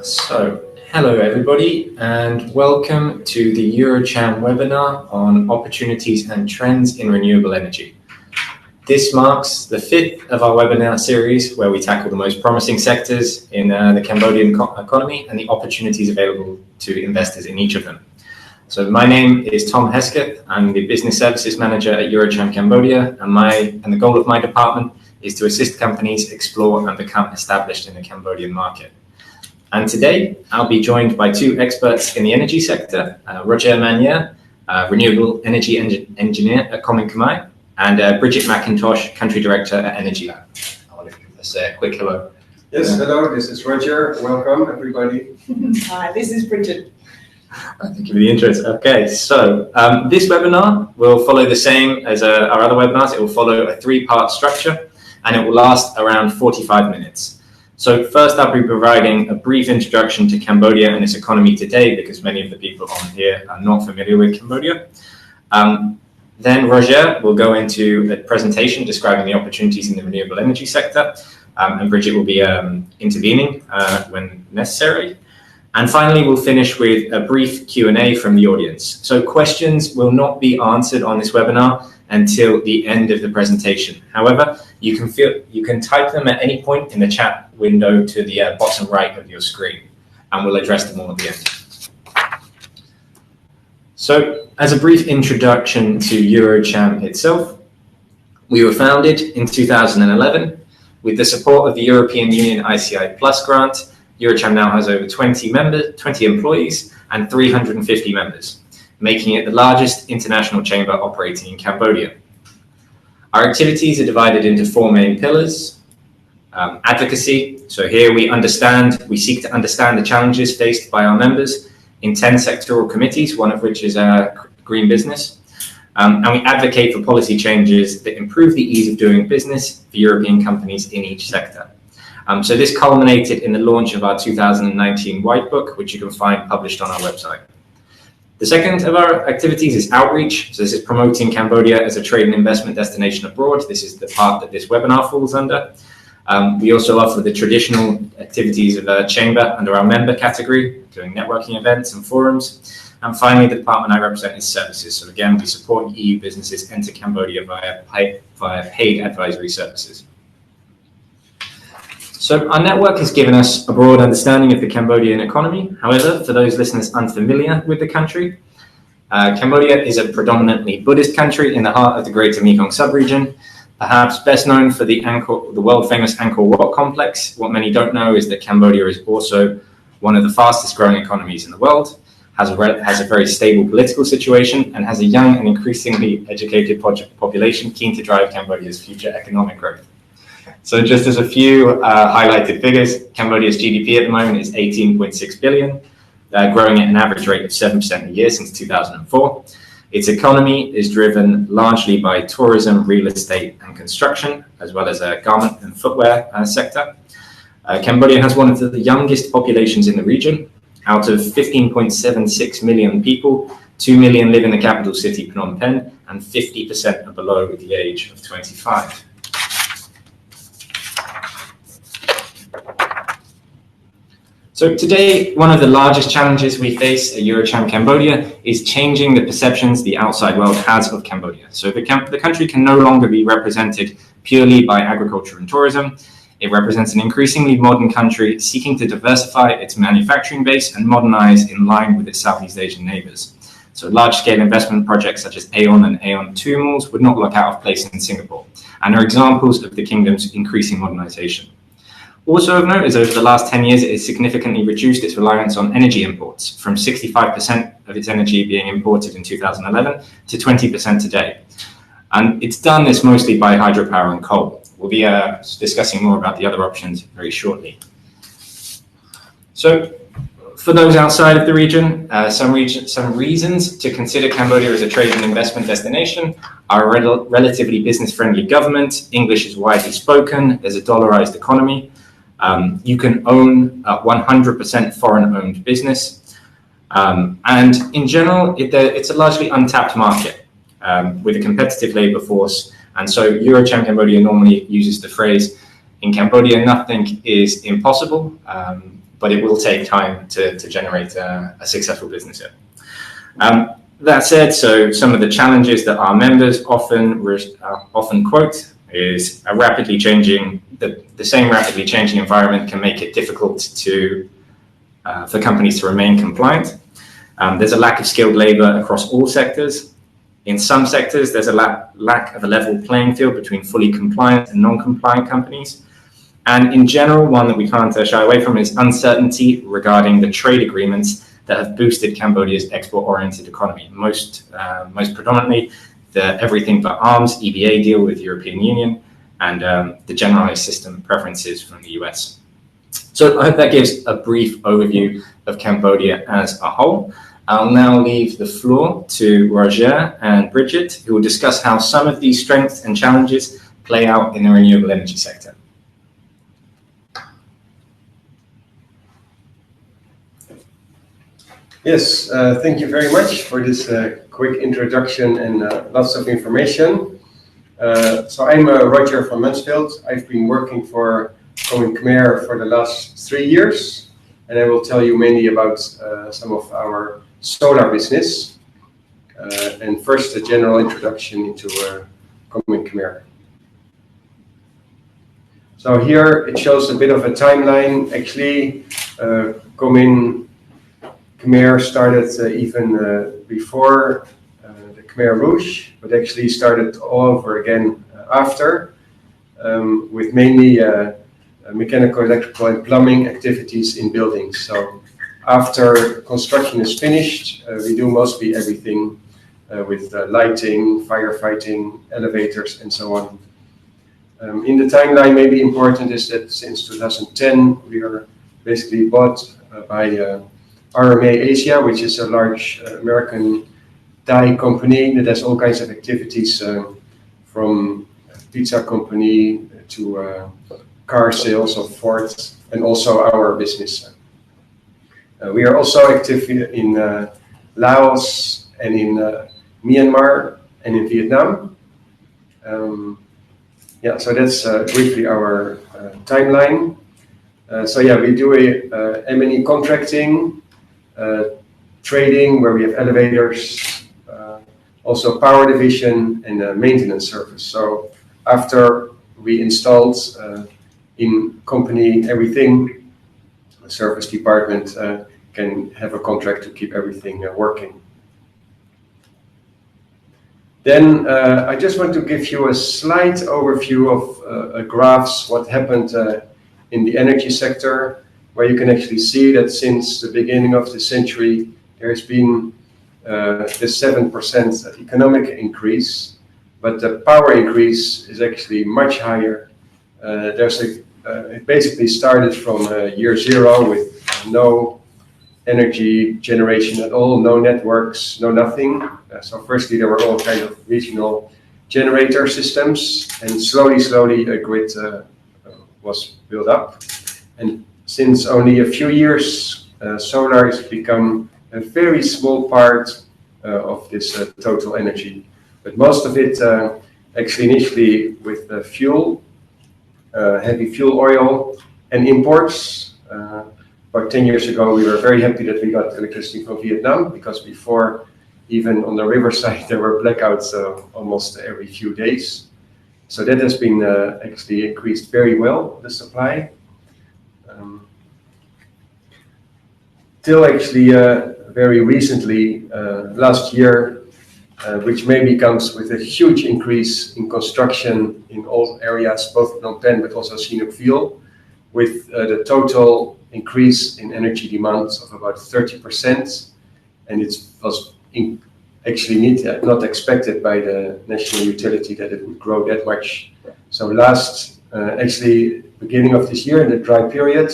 So, hello everybody, and welcome to the EuroCham webinar on opportunities and trends in renewable energy. This marks the 5th of our webinar series where we tackle the most promising sectors in the Cambodian economy and the opportunities available to investors in each of them. So my name is Tom Hesketh. I'm the Business Services Manager at EuroCham Cambodia, and the goal of my department is to assist companies explore and become established in the Cambodian market. And today, I'll be joined by two experts in the energy sector, Rogier, Renewable Energy Engineer at Comin, Khmere, and Bridget McIntosh, Country Director at EnergyLab. I want to give us a quick hello. Yes, hello, this is Roger. Welcome, everybody. Hi, this is Bridget. Thank you for the interest. Okay, so this webinar will follow the same as our other webinars. It will follow a 3-part structure, and it will last around 45 minutes. So first, I'll be providing a brief introduction to Cambodia and its economy today, because many of the people on here are not familiar with Cambodia. Then Roger will go into a presentation describing the opportunities in the renewable energy sector, and Bridget will be intervening when necessary. And finally, we'll finish with a brief Q&A from the audience. So questions will not be answered on this webinar until the end of the presentation. However, you can type them at any point in the chat window to the bottom right of your screen, and we'll address them all at the end. So, as a brief introduction to EuroCham itself, we were founded in 2011 with the support of the European Union ICI Plus grant. EuroCham now has over 20 employees and 350 members, making it the largest international chamber operating in Cambodia. Our activities are divided into 4 main pillars. Advocacy, so here we seek to understand the challenges faced by our members in 10 sectoral committees, one of which is green business. And we advocate for policy changes that improve the ease of doing business for European companies in each sector. So this culminated in the launch of our 2019 White Book, which you can find published on our website. The second of our activities is outreach. So this is promoting Cambodia as a trade and investment destination abroad. This is the part that this webinar falls under. We also offer the traditional activities of a chamber under our member category, doing networking events and forums. And finally, the department I represent is services. So again, we support EU businesses enter Cambodia via paid advisory services. So our network has given us a broad understanding of the Cambodian economy. However, for those listeners unfamiliar with the country, Cambodia is a predominantly Buddhist country in the heart of the Greater Mekong sub-region, perhaps best known for the world-famous Angkor Wat complex. What many don't know is that Cambodia is also one of the fastest growing economies in the world, has a very stable political situation, and has a young and increasingly educated population keen to drive Cambodia's future economic growth. So just as a few highlighted figures, Cambodia's GDP at the moment is 18.6 billion, growing at an average rate of 7% a year since 2004. Its economy is driven largely by tourism, real estate and construction, as well as a garment and footwear sector. Cambodia has one of the youngest populations in the region. Out of 15.76 million people, 2 million live in the capital city, Phnom Penh, and 50% are below the age of 25. So today, one of the largest challenges we face at EuroCham Cambodia is changing the perceptions the outside world has of Cambodia. So the country can no longer be represented purely by agriculture and tourism. It represents an increasingly modern country seeking to diversify its manufacturing base and modernize in line with its Southeast Asian neighbors. So large-scale investment projects such as Aeon and Aeon 2 malls would not look out of place in Singapore and are examples of the kingdom's increasing modernization. Also of note is over the last 10 years, it has significantly reduced its reliance on energy imports from 65% of its energy being imported in 2011 to 20% today. And it's done this mostly by hydropower and coal. We'll be discussing more about the other options very shortly. So for those outside of the region, some reasons to consider Cambodia as a trade and investment destination are a relatively business-friendly government, English is widely spoken, there's a dollarized economy, you can own 100% foreign-owned business, and in general, it's a largely untapped market with a competitive labor force. And so EuroCham Cambodia normally uses the phrase, in Cambodia, nothing is impossible, but it will take time to generate a successful business here. That said, so some of the challenges that our members often quote is a rapidly changing, the same rapidly changing environment can make it difficult for companies to remain compliant. There's a lack of skilled labor across all sectors. In some sectors, there's a lack of a level playing field between fully compliant and non-compliant companies. And in general, one that we can't shy away from is uncertainty regarding the trade agreements that have boosted Cambodia's export-oriented economy. Most predominantly, the Everything But Arms EBA deal with the European Union and the generalized system preferences from the US. So I hope that gives a brief overview of Cambodia as a whole. I'll now leave the floor to Rogier and Bridget, who will discuss how some of these strengths and challenges play out in the renewable energy sector. Yes, thank you very much for this quick introduction and lots of information. So I'm Rogier from Mansvelt. I've been working for Comin Khmere for the last 3 years, and I will tell you mainly about some of our solar business. And first, a general introduction into Comin Khmere. So here it shows a bit of a timeline. Actually, Comin Khmere started even before the Khmer Rouge, but actually started all over again after, with mainly mechanical, electrical, and plumbing activities in buildings. So after construction is finished, we do mostly everything with lighting, firefighting, elevators, and so on. In the timeline, maybe important is that since 2010, we are basically bought by RMA Asia, which is a large American Thai company that has all kinds of activities from pizza company to car sales of Ford, and also our business. We are also active in Laos and in Myanmar and in Vietnam. Yeah, so that's briefly our timeline. So yeah, we do M&E contracting, trading where we have elevators, also power division and maintenance service. So after we installed in company everything, the service department can have a contract to keep everything working. Then I just want to give you a slight overview of graphs, what happened in the energy sector, where you can actually see that since the beginning of the century, there has been this 7% economic increase, but the power increase is actually much higher. It basically started from year zero with no energy generation at all, no networks, no nothing. So firstly, there were all kind of regional generator systems, and slowly a grid was built up. And since only a few years, solar has become a very small part of this total energy. But most of it actually initially with fuel, heavy fuel oil and imports. About 10 years ago, we were very happy that we got electricity from Vietnam, because before, even on the riverside, there were blackouts almost every few days. So that has been actually increased very well, the supply. Till actually very recently, last year, which maybe comes with a huge increase in construction in all areas, both Phnom Penh but also Sihanouk Veld, with the total increase in energy demands of about 30%, and it was actually not expected by the national utility that it would grow that much. So actually beginning of this year, in the dry period,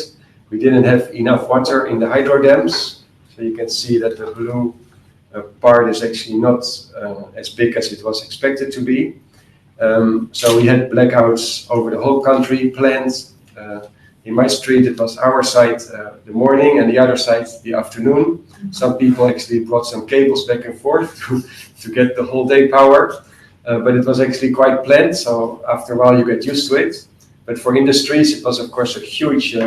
we didn't have enough water in the hydro dams. So you can see that the blue part is actually not as big as it was expected to be. So we had blackouts over the whole country, planned. In my street, it was our side the morning and the other side the afternoon. Some people actually brought some cables back and forth to get the whole day power. But it was actually quite planned, so after a while you get used to it. But for industries, it was of course a huge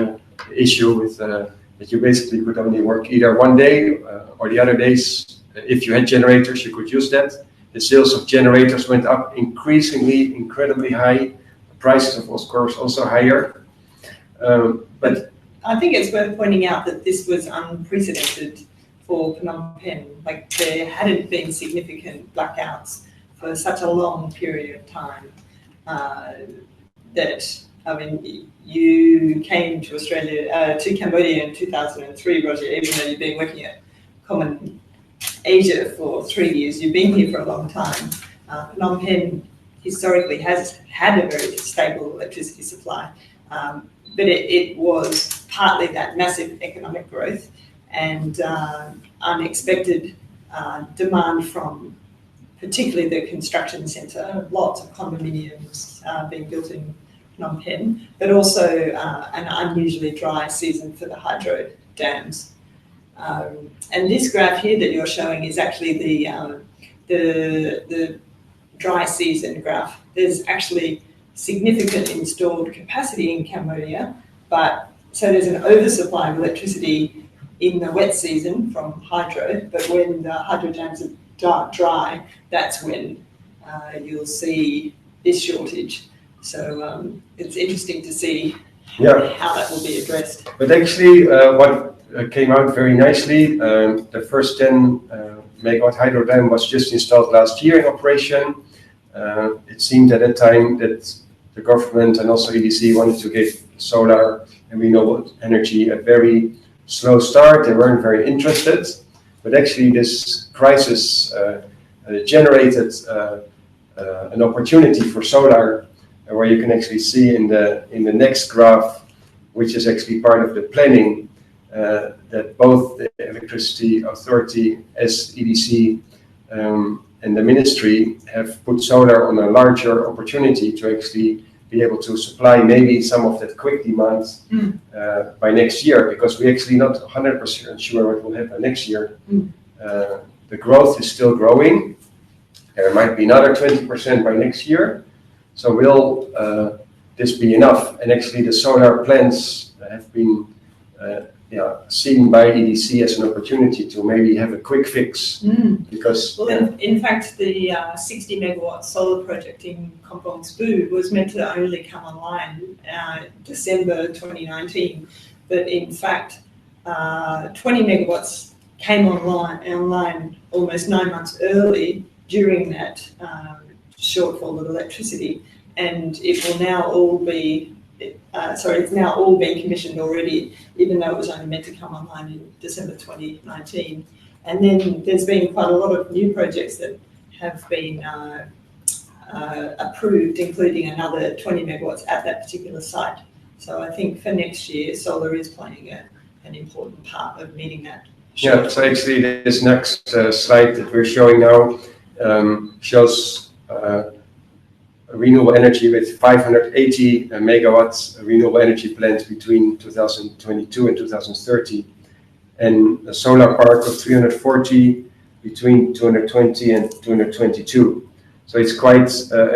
issue with that you basically could only work either one day or the other days. If you had generators, you could use that. The sales of generators went up incredibly high. The prices of course also higher. But I think it's worth pointing out that this was unprecedented for Phnom Penh. Like, there hadn't been significant blackouts for such a long period of time. You came to Australia, to Cambodia in 2003, Roger, even though you've been working at Comin Asia for 3 years. You've been here for a long time. Phnom Penh historically has had a very stable electricity supply. But it was partly that massive economic growth and unexpected demand from particularly the construction centre, lots of condominiums being built in Phnom Penh, but also an unusually dry season for the hydro dams. And this graph here that you're showing is actually the dry season graph. There's actually significant installed capacity in Cambodia, but so there's an oversupply of electricity in the wet season from hydro, but when the hydro dams are dry, that's when you'll see this shortage. So it's interesting to see how that will be addressed. But actually what came out very nicely, the first 10 megawatt hydro dam was just installed last year in operation. It seemed at that time that the government and also EDC wanted to give solar and renewable energy a very slow start. They weren't very interested, but actually this crisis generated an opportunity for solar, where you can actually see in the next graph, which is actually part of the planning, that both the Electricity Authority as EDC and the ministry have put solar on a larger opportunity to actually be able to supply maybe some of that quick demand by next year, because we're actually not 100% sure what will happen next year. The growth is still growing. There might be another 20% by next year. So will this be enough? And actually the solar plants have been seen by EDC as an opportunity to maybe have a quick fix. Because in fact, the 60 megawatt solar project in Kampong Sbu was meant to only come online December 2019, but in fact 20 megawatts came online almost 9 months early during that shortfall of electricity, and it will now all be it's now all been commissioned already, even though it was only meant to come online in December 2019. And then there's been quite a lot of new projects that have been approved, including another 20 megawatts at that particular site. So I think for next year, solar is playing an important part of meeting that. Yeah, so actually this next slide that we're showing now shows renewable energy with 580 megawatts renewable energy plants between 2022 and 2030, and a solar park of 340 between 220 and 222. So it's quite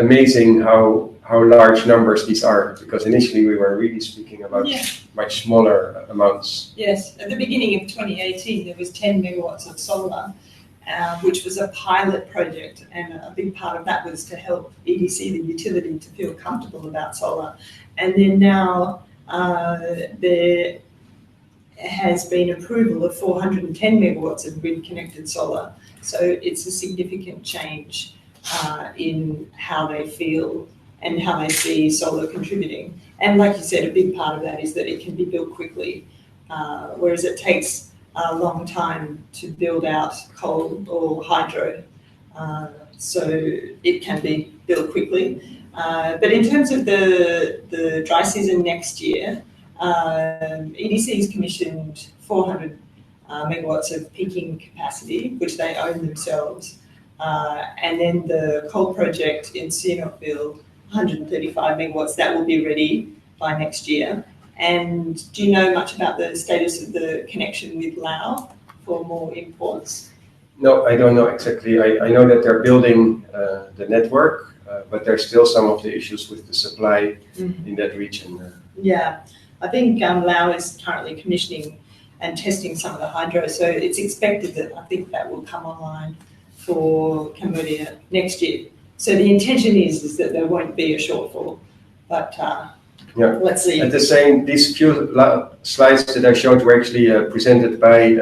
amazing how large numbers these are, because initially we were really speaking about much smaller amounts. Yes, at the beginning of 2018 there was 10 megawatts of solar, which was a pilot project, and a big part of that was to help EDC, the utility, to feel comfortable about solar. And then now there has been approval of 410 megawatts of grid-connected solar. So it's a significant change in how they feel and how they see solar contributing. And like you said, a big part of that is that it can be built quickly, whereas it takes a long time to build out coal or hydro. So it can be built quickly. But in terms of the dry season next year, EDC has commissioned 400 megawatts of peaking capacity, which they own themselves. And then the coal project in Sihanoukville, 135 megawatts, that will be ready by next year. And do you know much about the status of the connection with Laos for more imports? No, I don't know exactly. I know that they're building the network, but there's still some of the issues with the supply in that region. Yeah, I think Laos is currently commissioning and testing some of the hydro, so it's expected that I think that will come online for Cambodia next year. So the intention is that there won't be a shortfall, but let's see. At the same, these few slides that I showed were actually presented by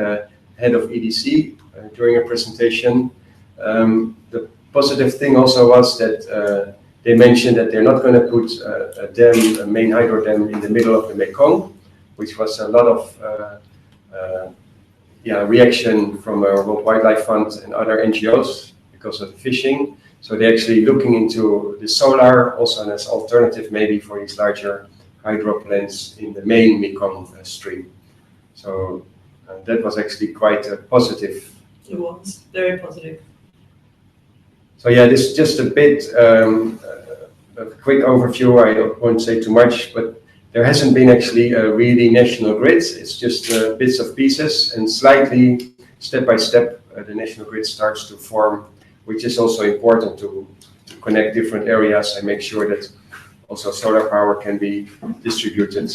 head of EDC during a presentation. The positive thing also was that they mentioned that they're not going to put a main hydro dam in the middle of the Mekong, which was a lot of reaction from World Wildlife Fund and other NGOs because of fishing. So they're actually looking into the solar also as alternative maybe for these larger hydro plants in the main Mekong stream. So that was actually quite positive. It was very positive. So yeah, this is just a bit a quick overview. I won't say too much, but there hasn't been actually a really national grid. It's just bits of pieces, and slightly, step by step, the national grid starts to form, which is also important to connect different areas and make sure that also solar power can be distributed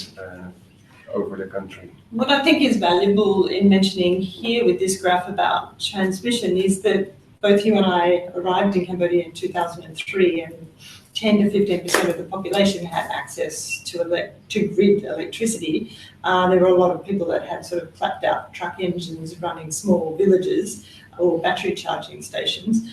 over the country. What I think is valuable in mentioning here with this graph about transmission is that both you and I arrived in Cambodia in 2003, and 10 to 15% of the population had access to grid electricity. There were a lot of people that had sort of clapped out truck engines running small villages or battery charging stations.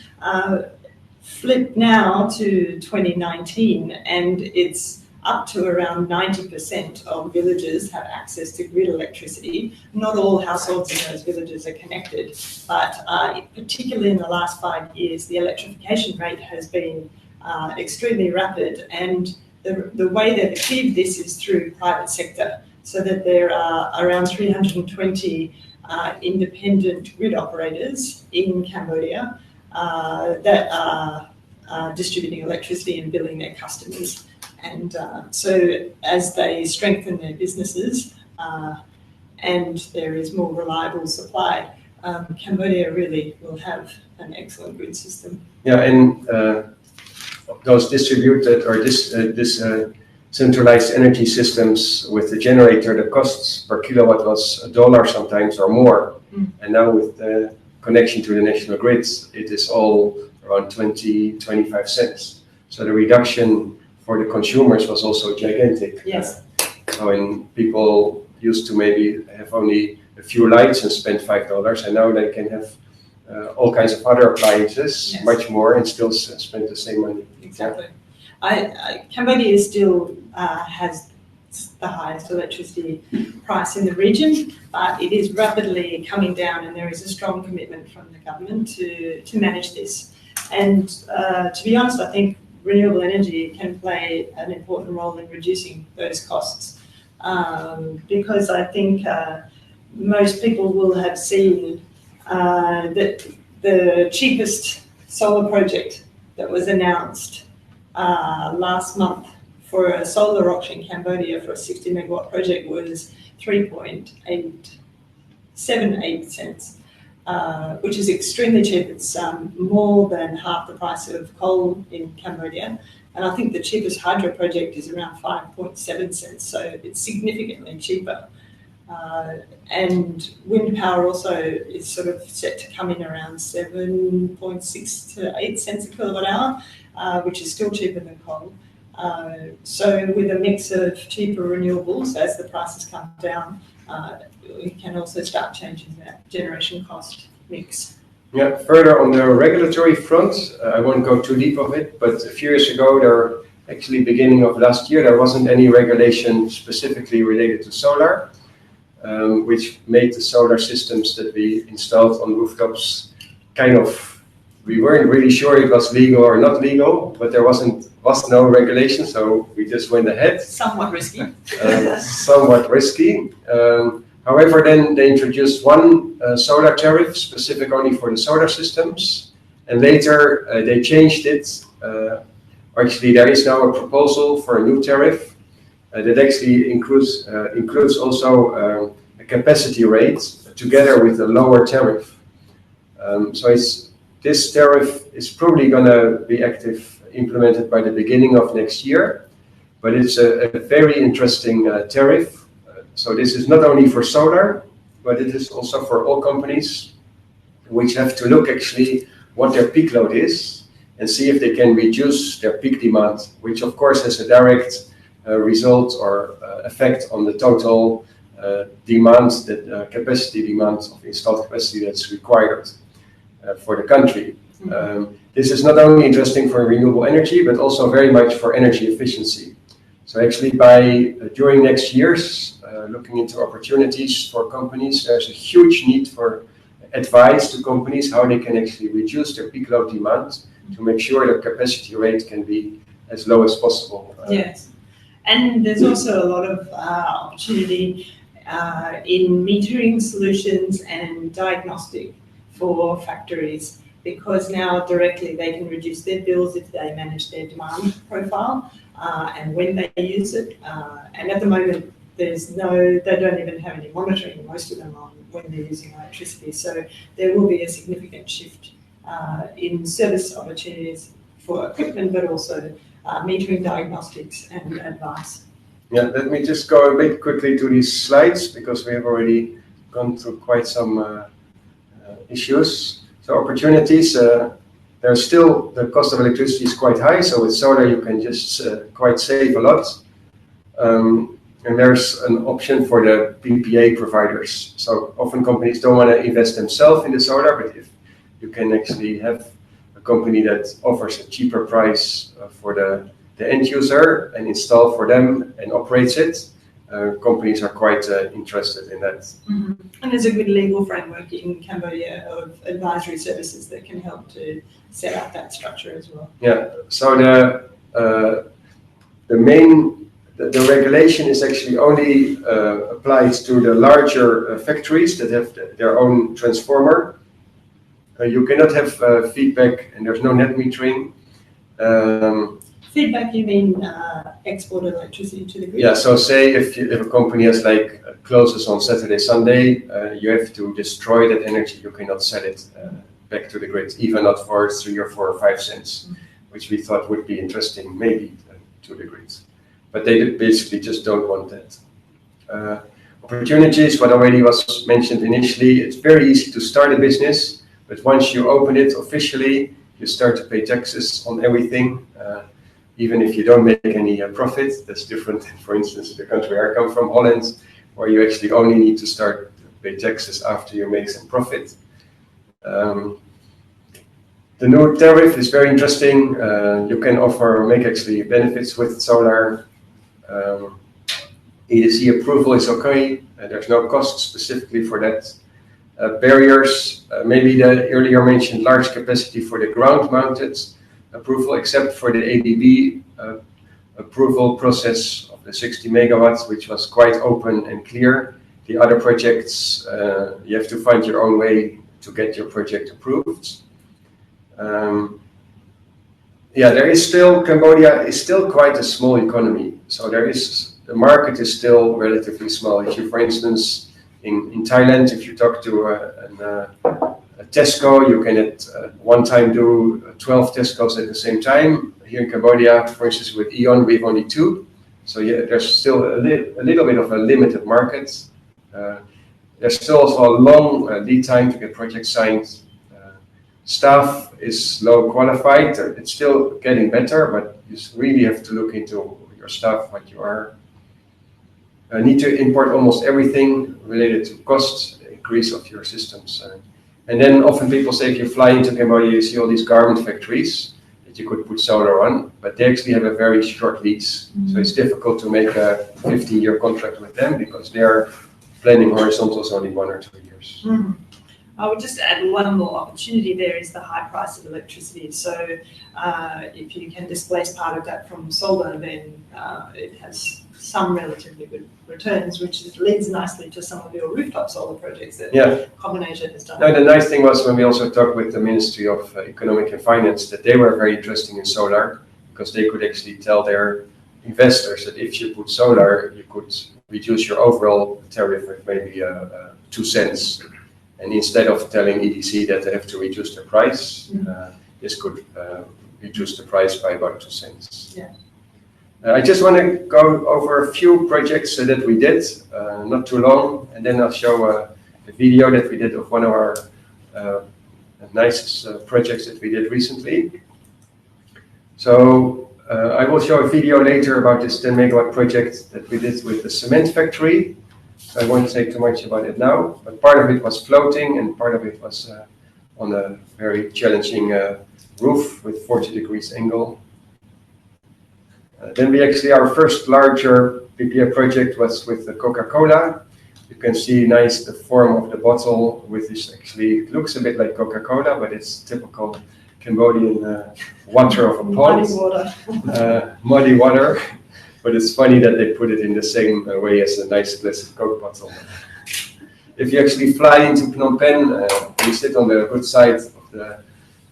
Flip now to 2019, and it's up to around 90% of villages have access to grid electricity. Not all households in those villages are connected, but particularly in the last 5 years, the electrification rate has been extremely rapid, and the way they've achieved this is through private sector, so that there are around 320 independent grid operators in Cambodia that are distributing electricity and billing their customers. And so as they strengthen their businesses and there is more reliable supply, Cambodia really will have an excellent grid system. Yeah, and those distributed or centralized energy systems with the generator, the costs per kilowatt was $1 sometimes or more. And now with the connection to the national grid, it is all around 20-25 cents. So the reduction for the consumers was also gigantic. Yes. So when people used to maybe have only a few lights and spend $5, and now they can have all kinds of other appliances, much more, and still spend the same money. Exactly. Cambodia still has the highest electricity price in the region, but it is rapidly coming down, and there is a strong commitment from the government to manage this. And to be honest, I think renewable energy can play an important role in reducing those costs, because I think most people will have seen that the cheapest solar project that was announced last month for a solar auction in Cambodia for a 60 megawatt project was 3.878 cents. which is extremely cheap. It's more than half the price of coal in Cambodia. And I think the cheapest hydro project is around 5.7 cents, so it's significantly cheaper. And wind power also is sort of set to come in around 7.6 to 8 cents a kilowatt hour, which is still cheaper than coal. So with a mix of cheaper renewables, as the prices come down, we can also start changing that generation cost mix. Yeah, further on the regulatory front, I won't go too deep of it, but a few years ago, actually beginning of last year, there wasn't any regulation specifically related to solar, which made the solar systems that we installed on rooftops we weren't really sure it was legal or not legal, but there was no regulation, so we just went ahead. Somewhat risky. Somewhat risky. However, then they introduced one solar tariff specific only for the solar systems, and later they changed it. Actually, there is now a proposal for a new tariff that actually includes also a capacity rate together with a lower tariff. This tariff is probably going to be implemented by the beginning of next year, but it's a very interesting tariff. So this is not only for solar, but it is also for all companies which have to look actually what their peak load is and see if they can reduce their peak demand, which of course has a direct result or effect on the total demand, capacity demand of installed capacity that's required for the country. This is not only interesting for renewable energy, but also very much for energy efficiency. So actually during next years, looking into opportunities for companies, there's a huge need for advice to companies how they can actually reduce their peak load demand to make sure their capacity rate can be as low as possible. Yes, and there's also a lot of opportunity in metering solutions and diagnostic for factories, because now directly they can reduce their bills if they manage their demand profile and when they use it. And at the moment, they don't even have any monitoring, most of them, on when they're using electricity. So there will be a significant shift in service opportunities for equipment, but also metering, diagnostics and advice. Yeah, let me just go a bit quickly to these slides because we have already gone through quite some issues. So opportunities, there's still, the cost of electricity is quite high, so with solar you can just quite save a lot. And there's an option for the PPA providers. So often companies don't want to invest themselves in the solar, but if you can actually have a company that offers a cheaper price for the end user and install for them and operates it, companies are quite interested in that. Mm-hmm. And there's a good legal framework in Cambodia of advisory services that can help to set up that structure as well. Yeah, so the regulation is actually only applied to the larger factories that have their own transformer. You cannot have feedback, and there's no net metering. Feedback, you mean export electricity to the grid? Yeah, so say if a company has closes on Saturday, Sunday, you have to destroy that energy. You cannot sell it back to the grid, even not for 3 or 4 or 5 cents, which we thought would be interesting, maybe to the grid. But they basically just don't want that. Opportunities, what already was mentioned initially, it's very easy to start a business, but once you open it officially, you start to pay taxes on everything, even if you don't make any profit. That's different than, for instance, the country I come from, Holland, where you actually only need to start to pay taxes after you make some profit. The new tariff is very interesting. You can make actually benefits with solar. EDC approval is okay. There's no cost specifically for that. Barriers, maybe the earlier mentioned large capacity for the ground-mounted approval, except for the ABB approval process of the 60 megawatts, which was quite open and clear. The other projects, you have to find your own way to get your project approved. Cambodia is still quite a small economy. So the market is still relatively small. If you, for instance, In Thailand, if you talk to a Tesco, you can at one time do 12 Tescos at the same time. Here in Cambodia, for instance, with E.ON, we have only 2. So yeah, there's still a little bit of a limited market. There's still also a long lead time to get projects signed. Staff is low qualified. It's still getting better, but you really have to look into your staff, what you are. Need to import almost everything related to cost increase of your systems. And then often people say if you fly into Cambodia, you see all these garment factories that you could put solar on, but they actually have a very short lease. So it's difficult to make a 15-year contract with them because their planning horizontal is only 1 or 2 years. I would just add one more opportunity there is the high price of electricity. So if you can displace part of that from solar, then it has some relatively good returns, which leads nicely to some of your rooftop solar projects that Comin Asia has done. No, the nice thing was when we also talked with the Ministry of Economic and Finance that they were very interested in solar because they could actually tell their investors that if you put solar, you could reduce your overall tariff with maybe 2 cents. And instead of telling EDC that they have to reduce the price, this could reduce the price by about 2 cents. Yeah. I just want to go over a few projects that we did, not too long, and then I'll show a video that we did of one of our nicest projects that we did recently. So I will show a video later about this 10 megawatt project that we did with the cement factory. So I won't say too much about it now, but part of it was floating and part of it was on a very challenging roof with 40 degrees angle. Then we actually, our first larger PPA project was with the Coca-Cola. You can see nice the form of the bottle with this actually, it looks a bit like Coca-Cola, but it's typical Cambodian water of a pond. Muddy water. Muddy water. But it's funny that they put it in the same way as a nice classic Coke bottle. If you actually fly into Phnom Penh, you sit on the good side of the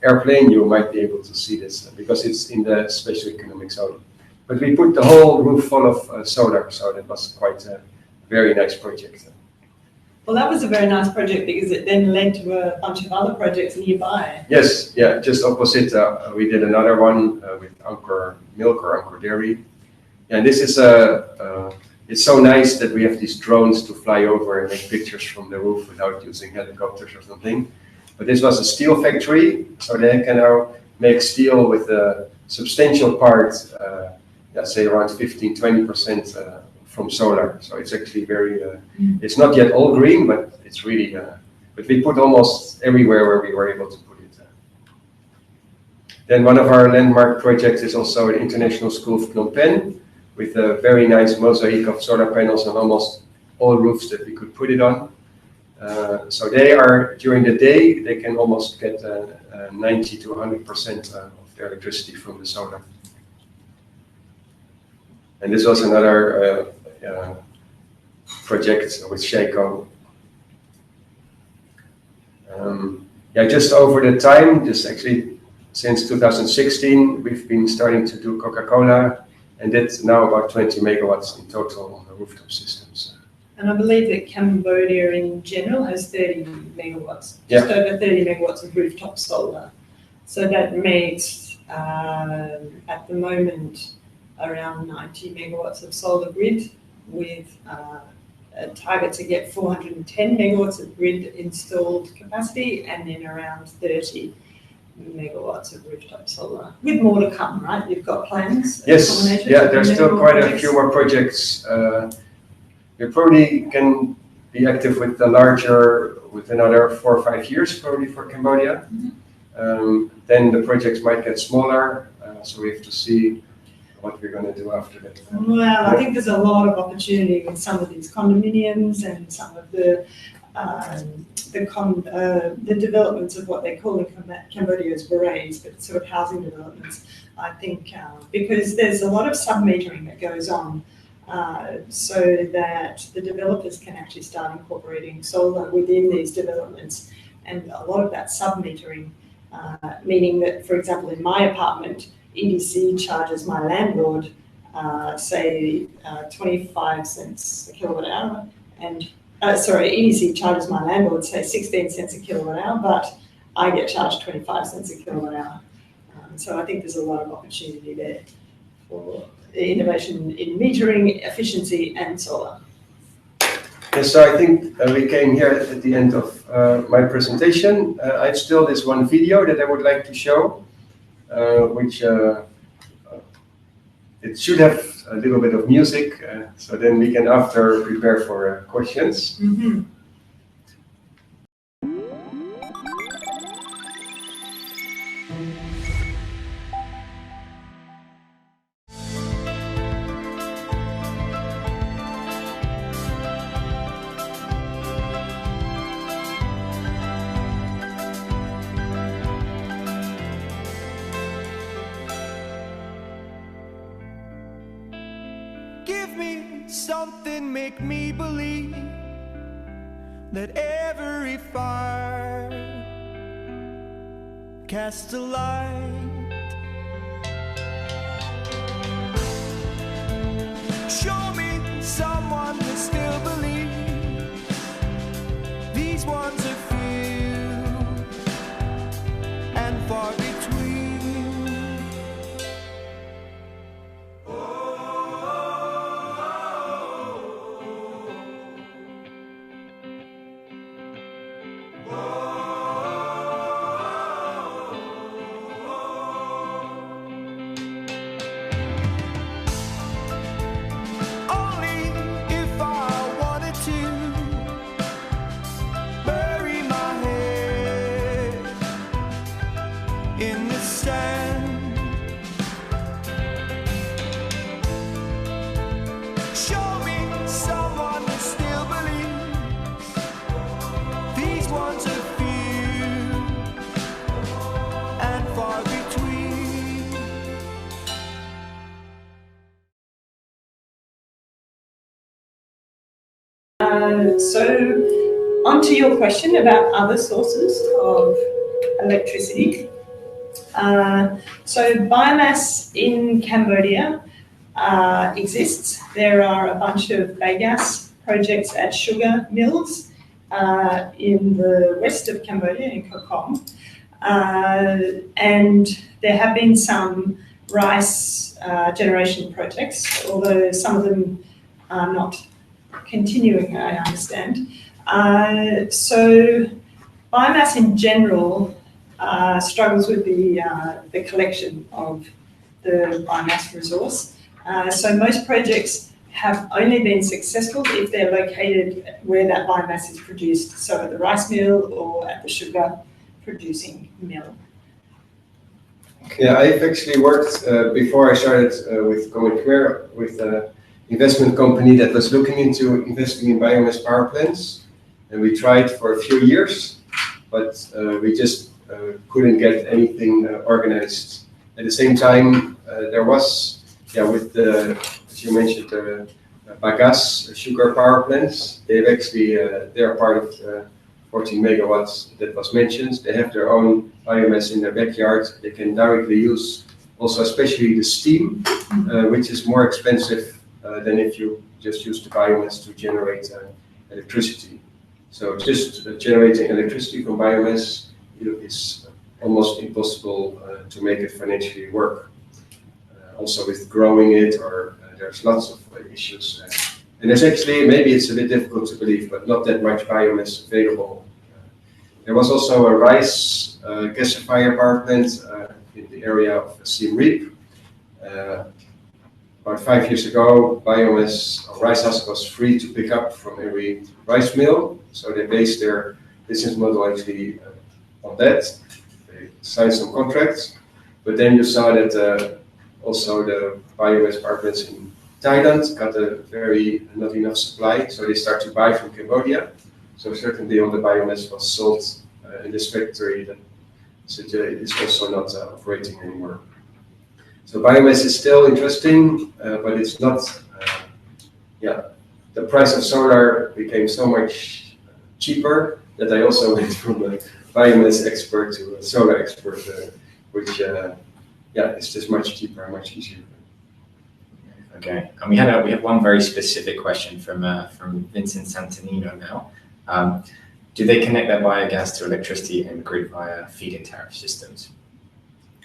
airplane, you might be able to see this because it's in the special economic zone. But we put the whole roof full of solar, so that was quite a very nice project. Well, that was a very nice project because it then led to a bunch of other projects nearby. Yes, yeah, just opposite, we did another one with Angkor Milk or Angkor Dairy. And this is it's so nice that we have these drones to fly over and make pictures from the roof without using helicopters or something. But this was a steel factory, so they can now make steel with a substantial part, say around 15-20% from solar. So it's actually very, it's not yet all green, but it's really, but we put almost everywhere where we were able to put it. Then one of our landmark projects is also an international school of Phnom Penh, with a very nice mosaic of solar panels on almost all roofs that we could put it on. So they are, during the day, they can almost get 90 to 100% of their electricity from the solar. And this was another project with Shaco. Just over the time, just actually since 2016, we've been starting to do Coca-Cola, and that's now about 20 megawatts in total on the rooftop systems. And I believe that Cambodia in general has 30 megawatts, just over 30 megawatts of rooftop solar. So that makes, at the moment, around 90 megawatts of solar grid with a target to get 410 megawatts of grid installed capacity and then around 30 megawatts of rooftop solar. With more to come, right? You've got plans? Yes, there's still quite a few more projects. You probably can be active with the larger, with another 4 or 5 years probably for Cambodia. Then the projects might get smaller, so we have to see what we're going to do after that. Well, I think there's a lot of opportunity with some of these condominiums and some of the developments of what they call in Cambodia as berets, but sort of housing developments. I think because there's a lot of sub-metering that goes on, so that the developers can actually start incorporating solar within these developments, and a lot of that sub-metering, meaning that, for example, in my apartment, EDC charges my landlord, say, 25 cents a kilowatt hour, and EDC charges my landlord, say 16 cents a kilowatt hour, but I get charged 25 cents a kilowatt hour. So I think there's a lot of opportunity there for innovation in metering, efficiency, and solar. Yes, so I think we came here at the end of my presentation. I have still this one video that I would like to show, which it should have a little bit of music, so then we can after prepare for questions. Mm-hmm. Something make me believe that every fire casts a light. Show me someone who still believes these ones are few and far between. So onto your question about other sources of electricity. So biomass in Cambodia exists. There are a bunch of biogas projects at sugar mills in the west of Cambodia, in Comin. And there have been some rice generation projects, although some of them are not continuing, I understand. So biomass in general struggles with the collection of the biomass resource. So most projects have only been successful if they're located where that biomass is produced, so at the rice mill or at the sugar producing mill. Yeah, I've actually worked before I started with Comin Khmere with an investment company that was looking into investing in biomass power plants, and we tried for a few years, but we just couldn't get anything organized. At the same time, there was, with the, as you mentioned, the bagasse sugar power plants. They've actually, they're part of 14 megawatts that was mentioned. They have their own biomass in their backyard. They can directly use also especially the steam, which is more expensive than if you just use the biomass to generate electricity. So just generating electricity from biomass is almost impossible to make it financially work. Also with growing it, or there's lots of issues. And there's actually, maybe it's a bit difficult to believe, but not that much biomass available. There was also a rice gasifier power plant in the area of Siem Reap. About 5 years ago, biomass or rice husk was free to pick up from every rice mill. So they based their business model actually on that. They signed some contracts, but then you saw that also the biomass power plants in Thailand got a very not enough supply, so they start to buy from Cambodia. So certainly all the biomass was sold in this factory that is also not operating anymore. So biomass is still interesting, but it's not, the price of solar became so much cheaper that I also went from a biomass expert to a solar expert, which, it's just much cheaper and much easier. Okay, and we have one very specific question from Vincent Santanino now. Do they connect their biogas to electricity and grid via feed-in tariff systems?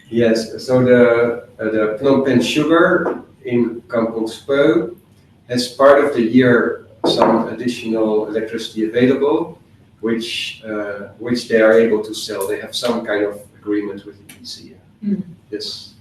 Yes, so the Phnom Penh Sugar in Kampong Speu has part of the year some additional electricity available, which they are able to sell. They have some kind of agreement with EPC. Yes.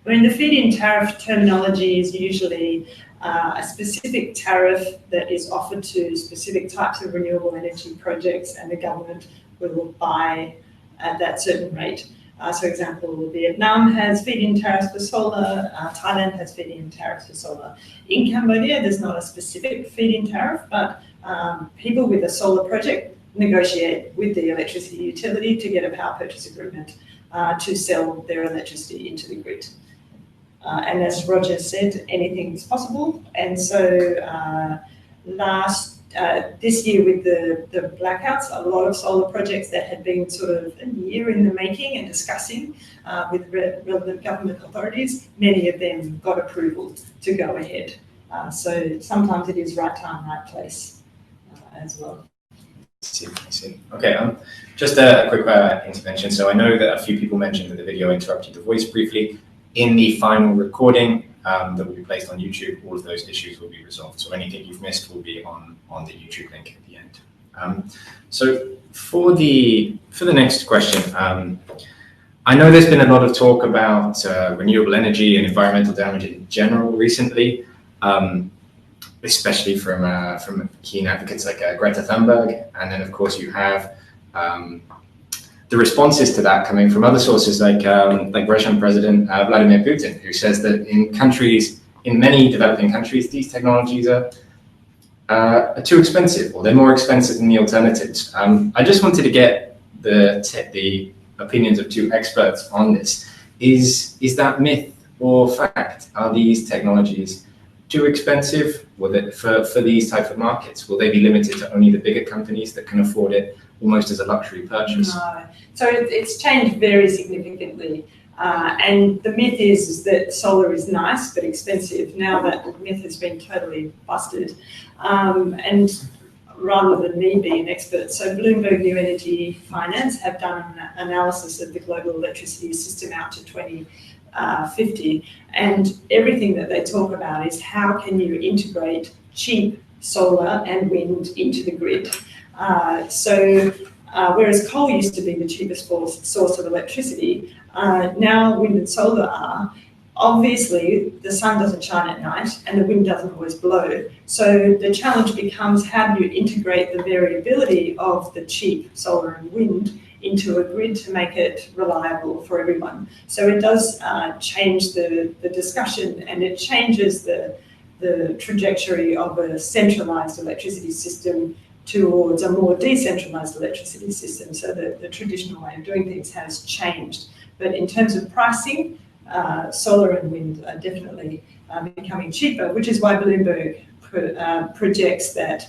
When the feed-in tariff terminology is usually a specific tariff that is offered to specific types of renewable energy projects, and the government will buy at that certain rate. So, example, Vietnam has feed-in tariffs for solar. Thailand has feed-in tariffs for solar. In Cambodia, there's not a specific feed-in tariff, but people with a solar project negotiate with the electricity utility to get a power purchase agreement to sell their electricity into the grid. And as Roger said, anything is possible. And so this year with the blackouts, a lot of solar projects that had been sort of a year in the making and discussing with relevant government authorities, many of them got approval to go ahead. So sometimes it is right time, right place as well. I see. Okay, just a quick intervention. So I know that a few people mentioned that the video interrupted the voice briefly. In the final recording that will be placed on YouTube, all of those issues will be resolved. So anything you've missed will be on the YouTube link at the end. So for the next question, I know there's been a lot of talk about renewable energy and environmental damage in general recently, especially from keen advocates like Greta Thunberg, and then of course you have the responses to that coming from other sources like Russian President Vladimir Putin, who says that in many developing countries, these technologies are too expensive, or they're more expensive than the alternatives. I just wanted to get the opinions of two experts on this. Is that myth or fact? Are these technologies too expensive for these type of markets? Will they be limited to only the bigger companies that can afford it, almost as a luxury purchase? No. So it's changed very significantly. And the myth is that solar is nice but expensive. Now that myth has been totally busted. And rather than me being an expert, so Bloomberg New Energy Finance have done an analysis of the global electricity system out to 2050. And everything that they talk about is how can you integrate cheap solar and wind into the grid. Whereas coal used to be the cheapest source of electricity, now wind and solar are. Obviously, the sun doesn't shine at night and the wind doesn't always blow. So the challenge becomes, how do you integrate the variability of the cheap solar and wind into a grid to make it reliable for everyone? So it does change the discussion, and it changes the trajectory of a centralized electricity system towards a more decentralized electricity system. So the traditional way of doing things has changed. But in terms of pricing, solar and wind are definitely becoming cheaper, which is why Bloomberg projects that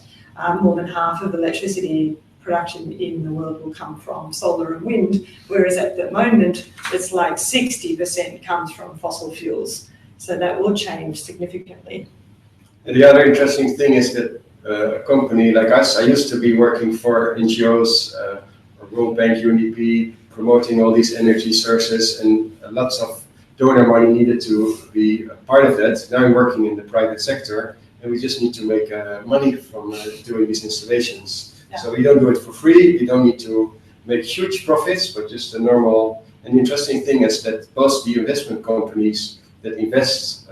more than half of electricity production in the world will come from solar and wind, whereas at the moment it's like 60% comes from fossil fuels. So that will change significantly. And the other interesting thing is that a company like us, I used to be working for NGOs, World Bank, UNDP, promoting all these energy sources, and lots of donor money needed to be a part of that. Now I'm working in the private sector, and we just need to make money from doing these installations. Yeah. So we don't do it for free. We don't need to make huge profits, but just a normal. And the interesting thing is that both the investment companies that invest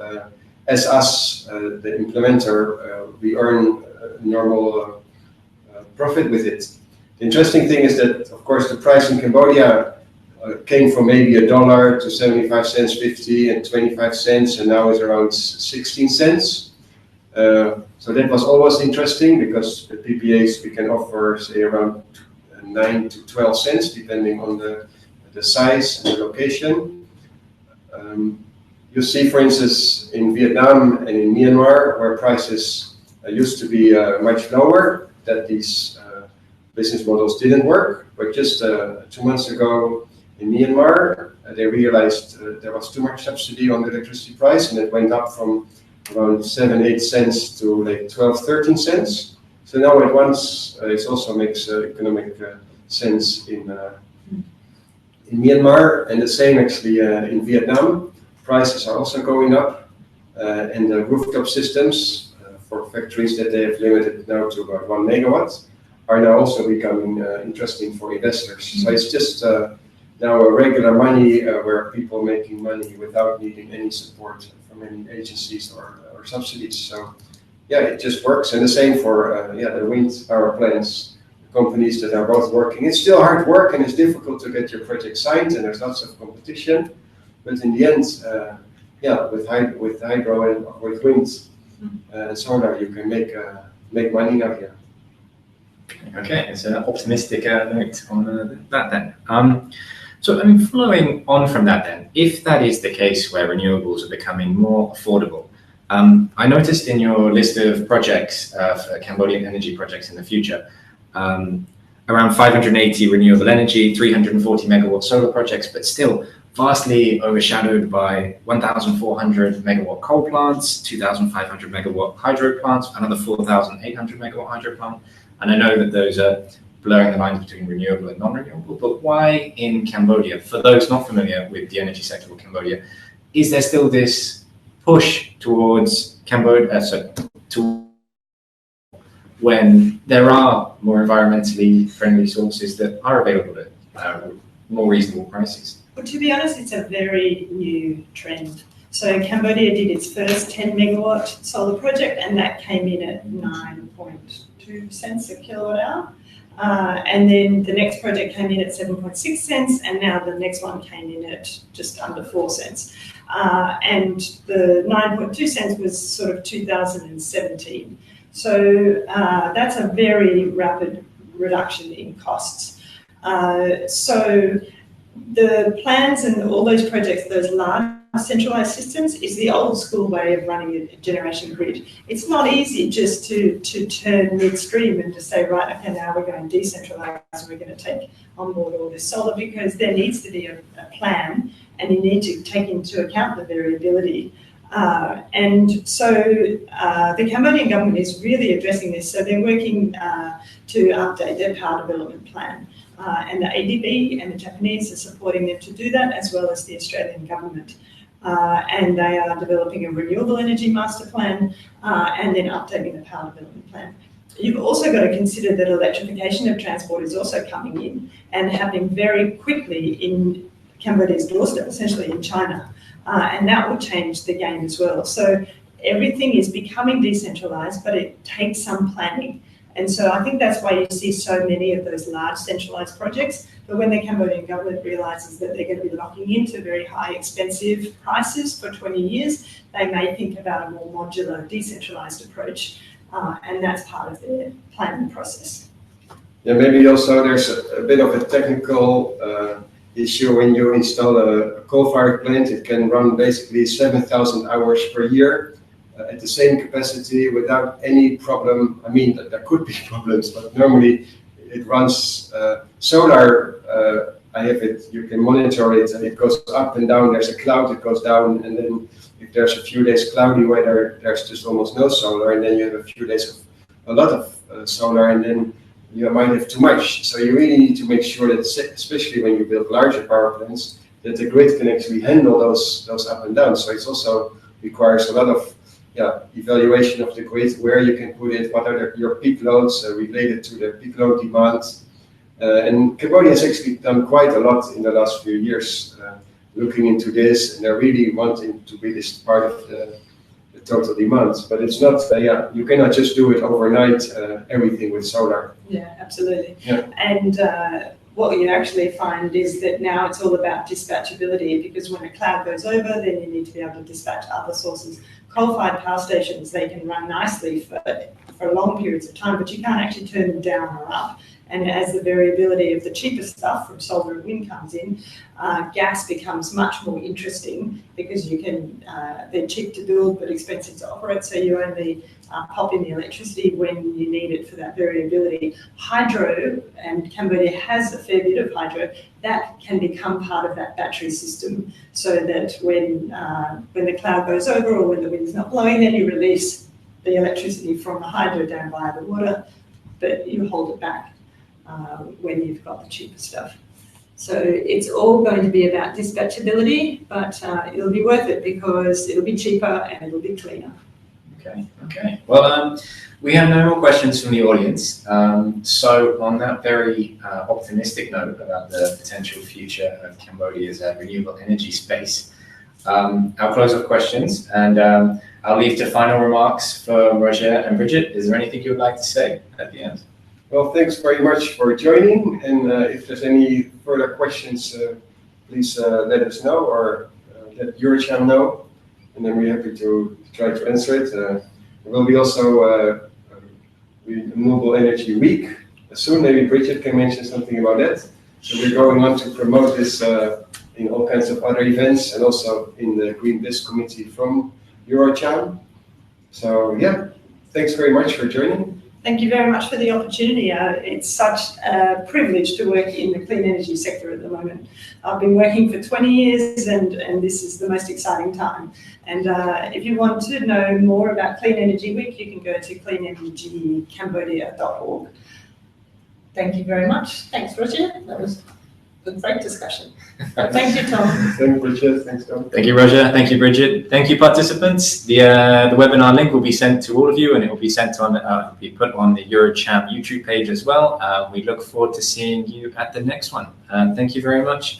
as us, the implementer, we earn normal profit with it. The interesting thing is that, of course, the price in Cambodia came from maybe $1 to 75 cents, 50 and 25 cents, and now is around 16 cents. So that was always interesting, because the PPAs we can offer, say, around 9 to 12 cents, depending on the size and the location. You see, for instance, in Vietnam and in Myanmar, where prices used to be much lower, that these business models didn't work. But just 2 months ago in Myanmar, they realized there was too much subsidy on the electricity price, and it went up from around 7-8 cents to like 12-13 cents. So now at once it also makes economic sense in Myanmar, and the same actually in Vietnam. Prices are also going up, and the rooftop systems for factories that they have limited now to about 1 megawatt are now also becoming interesting for investors. So it's just now a regular money where people making money without needing any support from any agencies or subsidies. So yeah, it just works. And the same for the wind power plants, companies that are both working. It's still hard work and it's difficult to get your project signed, and there's lots of competition. But in the end, with hydro and with wind and solar, you can make money now here. Okay, it's an optimistic note on that then. So, I mean, following on from that then, if that is the case where renewables are becoming more affordable, I noticed in your list of projects, for Cambodian energy projects in the future, around 580 renewable energy, 340 megawatt solar projects, but still vastly overshadowed by 1,400 megawatt coal plants, 2,500 megawatt hydro plants, another 4,800 megawatt hydro plant. And I know that those are blurring the lines between renewable and non-renewable, but why in Cambodia, for those not familiar with the energy sector of Cambodia, is there still this push towards Cambodia, when there are more environmentally friendly sources that are available at more reasonable prices? Well, to be honest, it's a very new trend. So Cambodia did its first 10 megawatt solar project, and that came in at 9.2 cents a kilowatt hour. And then the next project came in at 7.6 cents, and now the next one came in at just under 4 cents. And the 9.2 cents was sort of 2017. So that's a very rapid reduction in costs. So the plans and all those projects, those large centralized systems, is the old school way of running a generation grid. It's not easy just to turn midstream and to say, right, okay, now we're going decentralized and we're going to take on board all this solar, because there needs to be a plan, and you need to take into account the variability. And so the Cambodian government is really addressing this. So they're working to update their power development plan. And the ADB and the Japanese are supporting them to do that, as well as the Australian government. And they are developing a renewable energy master plan and then updating the power development plan. You've also got to consider that electrification of transport is also coming in and happening very quickly in Cambodia's doorstep, essentially in China. And that will change the game as well. So everything is becoming decentralized, but it takes some planning. And so I think that's why you see so many of those large centralized projects. But when the Cambodian government realizes that they're going to be locking into very high, expensive prices for 20 years, they may think about a more modular, decentralized approach. And that's part of their planning process. Yeah, maybe also there's a bit of a technical issue. When you install a coal-fired plant, it can run basically 7,000 hours per year. At the same capacity without any problem. I mean, there could be problems, but normally it runs solar. I have it, you can monitor it, and it goes up and down. There's a cloud, it goes down, and then if there's a few days cloudy weather, there's just almost no solar, and then you have a few days of a lot of solar, and then you might have too much. So you really need to make sure that, especially when you build larger power plants, that the grid can actually handle those up and down. So it also requires a lot of evaluation of the grid, where you can put it, what are your peak loads related to the peak load demand. And Cambodia has actually done quite a lot in the last few years looking into this, and they're really wanting to be this part of the total demand. But it's not, you cannot just do it overnight, everything with solar. Yeah, absolutely. Yeah. And what you actually find is that now it's all about dispatchability, because when a cloud goes over, then you need to be able to dispatch other sources. Coal-fired power stations, they can run nicely for long periods of time, but you can't actually turn them down or up. And as the variability of the cheaper stuff from solar and wind comes in, gas becomes much more interesting, because you can, they're cheap to build but expensive to operate, so you only pop in the electricity when you need it for that variability. Hydro, and Cambodia has a fair bit of hydro, that can become part of that battery system, so that when the cloud goes over or when the wind's not blowing, then you release the electricity from the hydro down via the water, but you hold it back when you've got the cheaper stuff. So it's all going to be about dispatchability, but it'll be worth it because it'll be cheaper and it'll be cleaner. Okay. Well, we have no more questions from the audience. So on that very optimistic note about the potential future of Cambodia's renewable energy space, I'll close off questions, and I'll leave to final remarks for Rogier and Bridget. Is there anything you would like to say at the end? Well, thanks very much for joining, and if there's any further questions, please let us know or let EuroCham know, and then we're happy to try to answer it. There will be also Renewable Energy Week soon. Maybe Bridget can mention something about that. So we're going on to promote this in all kinds of other events, and also in the Green Biz Committee from EuroCham. So yeah, thanks very much for joining. Thank you very much for the opportunity. It's such a privilege to work in the clean energy sector at the moment. I've been working for 20 years and this is the most exciting time. And if you want to know more about Clean Energy Week, you can go to cleanenergycambodia.org. Thank you very much. Thanks, Rogier. That was a great discussion. Thank you, Tom. Thanks, Bridget. Thanks, Tom. Thank you, Rogier. Thank you, Bridget. Thank you, participants. The webinar link will be sent to all of you, and it will be sent on, be put on the EuroCham YouTube page as well. We look forward to seeing you at the next one. Thank you very much.